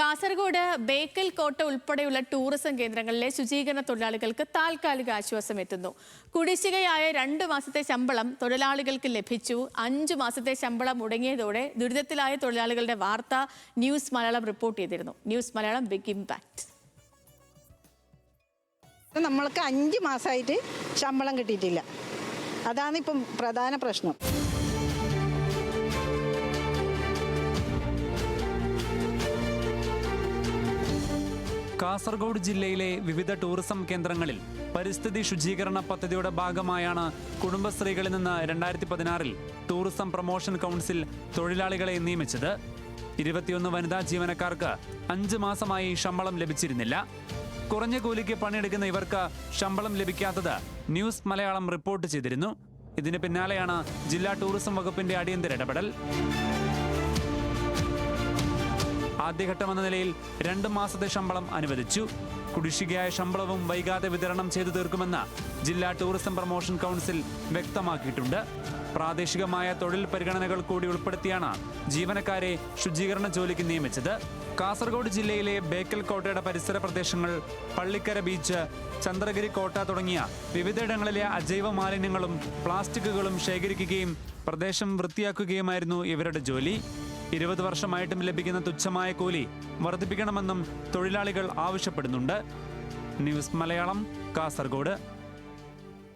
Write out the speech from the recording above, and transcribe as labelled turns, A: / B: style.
A: കാസർഗോഡ് ബേക്കൽ കോട്ട ഉൾപ്പെടെയുള്ള ടൂറിസം കേന്ദ്രങ്ങളിലെ ശുചീകരണ തൊഴിലാളികൾക്ക് താൽക്കാലിക ആശ്വാസം എത്തുന്നു. കുടിശ്ശികയായ 2 മാസത്തെ ശമ്പളം തൊഴിലാളികൾക്ക് ലഭിച്ചു. 5 മാസത്തെ ശമ്പളം മുടങ്ങിയതോടെ ദുരിതത്തിലായ തൊഴിലാളികളുടെ വാർത്ത ന്യൂസ് മലയാളം റിപ്പോർട്ട് ചെയ്തിരുന്നു. News Malayalam big impact.
B: നമ്മൾക്ക് 5 മാസമായിട്ട് ശമ്പളം കിട്ടിയിട്ടില്ല. അതാണ് ഇപ്പം പ്രധാന പ്രശ്നം.
C: കാസർഗോഡ് ജില്ലയിലെ വിവിധ ടൂറിസം കേന്ദ്രങ്ങളിൽ പരിസ്ഥിതി ശുചീകരണ പദ്ധതിയുടെ ഭാഗമായാണ് കുടുംബശ്രീകളിൽ നിന്ന് 2016-ൽ ടൂറിസം പ്രൊമോഷൻ കൗൺസിൽ തൊഴിലാളികളെ നിയമിച്ചത്. 21 വനിതാ ജീവനക്കാർക്ക് 5 മാസമായി ശമ്പളം ലഭിച്ചിരുന്നില്ല. കുറഞ്ഞ കൂലിക്ക് പണിയെടുക്കുന്ന ഇവർക്ക് ശമ്പളം ലഭിക്കാത്തത് ന്യൂസ് മലയാളം റിപ്പോർട്ട് ചെയ്തിരുന്നു. ഇതിന് പിന്നാലെയാണ് ജില്ലാ ടൂറിസം വകുപ്പിന്റെ അടിയന്തര ഇടപെടൽ. ആദ്യഘട്ടമെന്ന നിലയിൽ 2 മാസത്തെ ശമ്പളം അനുവദിച്ചു. കുടിശ്ശികയായ ശമ്പളവും വൈകാതെ വിതരണം ചെയ്തു തീർക്കുമെന്ന് ജില്ലാ ടൂറിസം പ്രൊമോഷൻ കൗൺസിൽ വ്യക്തമാക്കിയിട്ടുണ്ട്. പ്രാദേശികമായ തൊഴിൽ പരിഗണനകൾ കൂടി ഉൾപ്പെടുത്തിയാണ് ജീവനക്കാരെ ശുചീകരണ ജോലിക്ക് നിയമിച്ചത്. കാസർഗോഡ് ജില്ലയിലെ ബേക്കൽ കോട്ടയുടെ പരിസര പ്രദേശങ്ങൾ, പള്ളിക്കര ബീച്ച്, ചന്ദ്രഗിരി കോട്ട തുടങ്ങിയ വിവിധയിടങ്ങളിലെ അജൈവ മാലിന്യങ്ങളും പ്ലാസ്റ്റിക്കുകളും ശേഖരിക്കുകയും പ്രദേശം വൃത്തിയാക്കുകയുമായിരുന്നു ഇവരുടെ ജോലി. 20 വർഷമായിട്ടും ലഭിക്കുന്ന തുച്ഛമായ കൂലി വർദ്ധിപ്പിക്കണമെന്നും തൊഴിലാളികൾ ആവശ്യപ്പെടുന്നുണ്ട്. ന്യൂസ് മലയാളം, കാസർഗോഡ്.